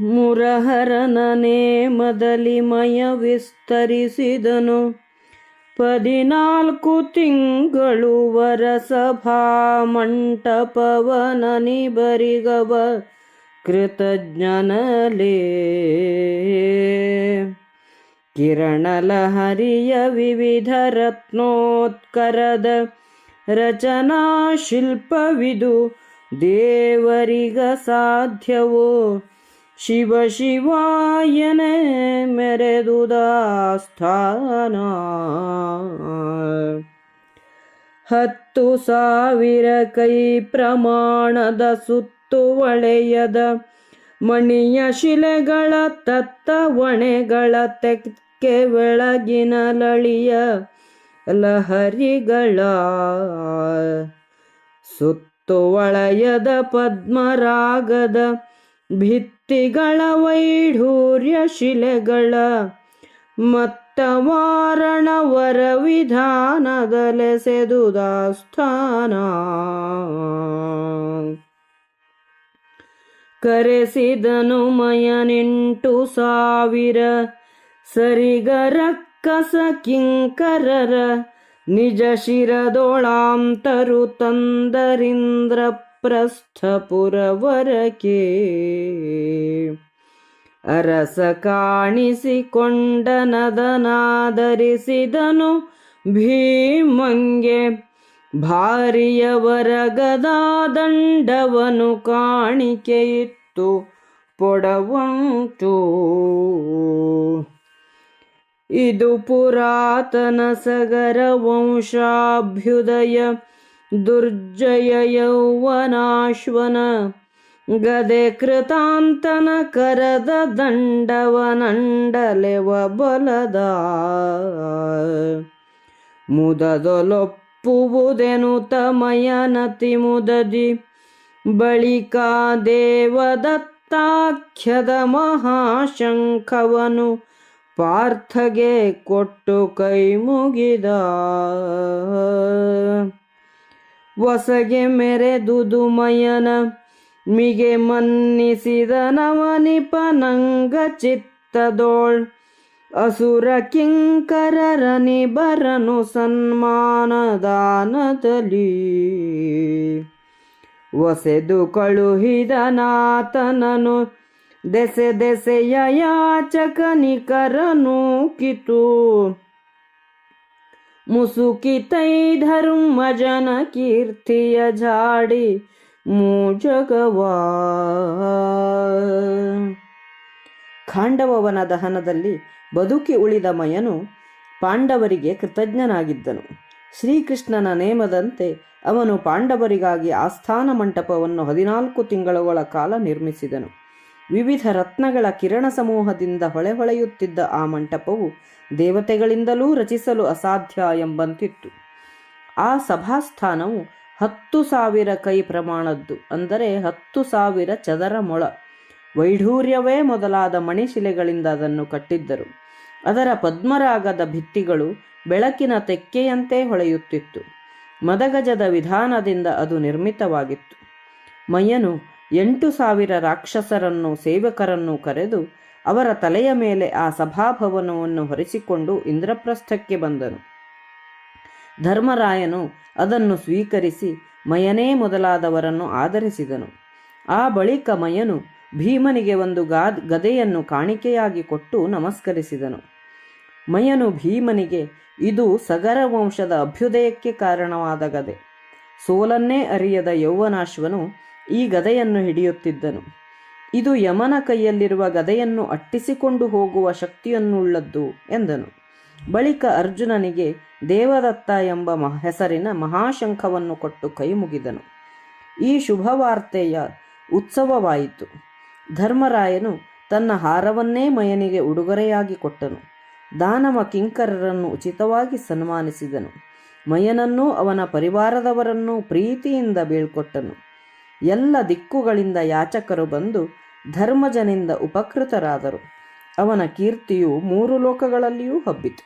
ಮುರಹರನ ನೇಮದಲ್ಲಿ ಮಯ ವಿಸ್ತರಿಸಿದನು. 14 ತಿಂಗಳು ವರಸಭಾ ಮಂಟಪವನನಿ ಬರಿಗವ ಕೃತಜ್ಞನಲೇ. ಕಿರಣಲಹರಿಯ ವಿವಿಧ ರತ್ನೋತ್ಕರದ ರಚನಾ ಶಿಲ್ಪವಿದು ದೇವರಿಗ ಸಾಧ್ಯವೋ. ಶಿವ ಶಿವಾಯನೆ ಮೆರೆದುದ ಸ್ಥಾನ. 10,000 ಕೈ ಪ್ರಮಾಣದ ಸುತ್ತುವಳೆಯದ ಮಣಿಯ ಶಿಲೆಗಳ ತತ್ತವಣೆಗಳ ತೆಕ್ಕೆ ಬೆಳಗಿನ ಲಳಿಯ ಲಹರಿಗಳ ಸುತ್ತುವಳೆಯದ ಪದ್ಮರಾಗದ ಭಿತ್ತಿಗಳ ವೈಢೂರ್ಯ ಶಿಲೆಗಳ ಮತ್ತವಾರಣ ವರ ವಿಧಾನದಲೆಸೆದುದ ಸ್ಥಾನ. ಕರೆಸಿದನು ಮಯನೆಂಟು 1000 ಸರಿಗರಕ್ಕಸ ಕಿಂಕರರ ನಿಜ ಶಿರದೊಳಾಂತರು ತಂದರಿಂದ್ರ ಪ್ರಸ್ಥಪುರವರಕೆ. ಅರಸ ಕಾಣಿಸಿಕೊಂಡನದನಾದರಿಸಿದನು ಭೀಮಂಗೆ. ಭಾರಿಯವರ ಗದಾದಂಡವನು ಕಾಣಿಕೆಯಿತ್ತು ಪೊಡವಂಟು. ಇದು ಪುರಾತನ ಸಗರ ವಂಶಾಭ್ಯುದಯ ದುರ್ಜಯ ಯೌವನಾಶ್ವನ ಗದೆ ಕೃತಾಂತನ ಕರದ ದಂಡವನಂಡಲೆವ ಬಲದ. ಮುದದೊಲೊಪ್ಪುವುದೆನುತ ಮಯನತಿ ಮುದದಿ ಬಳಿಕ ದೇವದತ್ತಾಖ್ಯದ ಮಹಾಶಂಖವನು ಪಾರ್ಥಗೆ ಕೊಟ್ಟು ಕೈ ಮುಗಿದ. ವಸಗೆ ಮೆರೆದುದು ಮಯನ ಮಿಗೆ ಮನ್ನಿಸಿದ ನವನಿಪನಂಗ ಚಿತ್ತದೋಳ್. ಅಸುರ ಕಿಂಕರರ ನಿಬರನು ಸನ್ಮಾನದಾನದಲ್ಲಿ. ಒಸೆದು ಕಳುಹಿದನಾತನನು ದೆಸೆ ದೆಸೆಯ ಯಾಚಕನಿಕರನು ಕಿತು. ಮುಸುಕಿತೈ ಧರ್ಮಜನ ಕೀರ್ತಿಯ ಜಾಡಿ ಮೂಜಗವಾ. ಖಾಂಡವನ ದಹನದಲ್ಲಿ ಬದುಕಿ ಉಳಿದ ಮಯನು ಪಾಂಡವರಿಗೆ ಕೃತಜ್ಞನಾಗಿದ್ದನು. ಶ್ರೀಕೃಷ್ಣನ ನೇಮದಂತೆ ಅವನು ಪಾಂಡವರಿಗಾಗಿ ಆಸ್ಥಾನ ಮಂಟಪವನ್ನು 14 ತಿಂಗಳುಗಳ ಕಾಲ ನಿರ್ಮಿಸಿದನು. ವಿವಿಧ ರತ್ನಗಳ ಕಿರಣ ಸಮೂಹದಿಂದ ಹೊಳೆಹೊಳೆಯುತ್ತಿದ್ದ ಆ ಮಂಟಪವು ದೇವತೆಗಳಿಂದಲೂ ರಚಿಸಲು ಅಸಾಧ್ಯ ಎಂಬಂತಿತ್ತು. ಆ ಸಭಾಸ್ಥಾನವು 10,000 ಕೈ ಪ್ರಮಾಣದ್ದು, ಅಂದರೆ 10,000 ಚದರ ಮೊಳ. ವೈಢೂರ್ಯವೇ ಮೊದಲಾದ ಮಣಿಶಿಲೆಗಳಿಂದ ಅದನ್ನು ಕಟ್ಟಿದ್ದರು. ಅದರ ಪದ್ಮರಾಗದ ಭಿತ್ತಿಗಳು ಬೆಳಕಿನ ತೆಕ್ಕೆಯಂತೆ ಹೊಳೆಯುತ್ತಿತ್ತು. ಮದಗಜದ ವಿಧಾನದಿಂದ ಅದು ನಿರ್ಮಿತವಾಗಿತ್ತು. ಮಯನು 8,000 ರಾಕ್ಷಸರನ್ನು ಸೇವಕರನ್ನು ಕರೆದು ಅವರ ತಲೆಯ ಮೇಲೆ ಆ ಸಭಾಭವನವನ್ನು ಹೊರಿಸಿಕೊಂಡು ಇಂದ್ರಪ್ರಸ್ಥಕ್ಕೆ ಬಂದನು. ಧರ್ಮರಾಯನು ಅದನ್ನು ಸ್ವೀಕರಿಸಿ ಮಯನೇ ಮೊದಲಾದವರನ್ನು ಆದರಿಸಿದನು. ಆ ಬಳಿಕ ಮಯನು ಭೀಮನಿಗೆ ಒಂದು ಗದೆಯನ್ನು ಕಾಣಿಕೆಯಾಗಿ ಕೊಟ್ಟು ನಮಸ್ಕರಿಸಿದನು. ಮಯನು ಭೀಮನಿಗೆ, ಇದು ಸಗರ ವಂಶದ ಅಭ್ಯುದಯಕ್ಕೆ ಕಾರಣವಾದ ಗದೆ. ಸೋಲನ್ನೇ ಅರಿಯದ ಯೌವನಾಶ್ವನು ಈ ಗದೆಯನ್ನು ಹಿಡಿಯುತ್ತಿದ್ದನು. ಇದು ಯಮನ ಕೈಯಲ್ಲಿರುವ ಗದೆಯನ್ನು ಅಟ್ಟಿಸಿಕೊಂಡು ಹೋಗುವ ಶಕ್ತಿಯನ್ನುಳ್ಳದ್ದು ಎಂದನು. ಬಳಿಕ ಅರ್ಜುನನಿಗೆ ದೇವದತ್ತ ಎಂಬ ಹೆಸರಿನ ಮಹಾಶಂಖವನ್ನು ಕೊಟ್ಟು ಕೈ ಮುಗಿದನು. ಈ ಶುಭವಾರ್ತೆಯ ಉತ್ಸವವಾಯಿತು. ಧರ್ಮರಾಯನು ತನ್ನ ಹಾರವನ್ನೇ ಮಯನಿಗೆ ಉಡುಗೊರೆಯಾಗಿ ಕೊಟ್ಟನು. ದಾನವ ಕಿಂಕರರನ್ನು ಉಚಿತವಾಗಿ ಸನ್ಮಾನಿಸಿದನು. ಮಯನನ್ನೂ ಅವನ ಪರಿವಾರದವರನ್ನೂ ಪ್ರೀತಿಯಿಂದ ಬೀಳ್ಕೊಟ್ಟನು. ಎಲ್ಲ ದಿಕ್ಕುಗಳಿಂದ ಯಾಚಕರು ಬಂದು ಧರ್ಮಜನಿಂದ ಉಪಕೃತರಾದರು. ಅವನ ಕೀರ್ತಿಯು 3 ಲೋಕಗಳಲ್ಲಿಯೂ ಹಬ್ಬಿತು.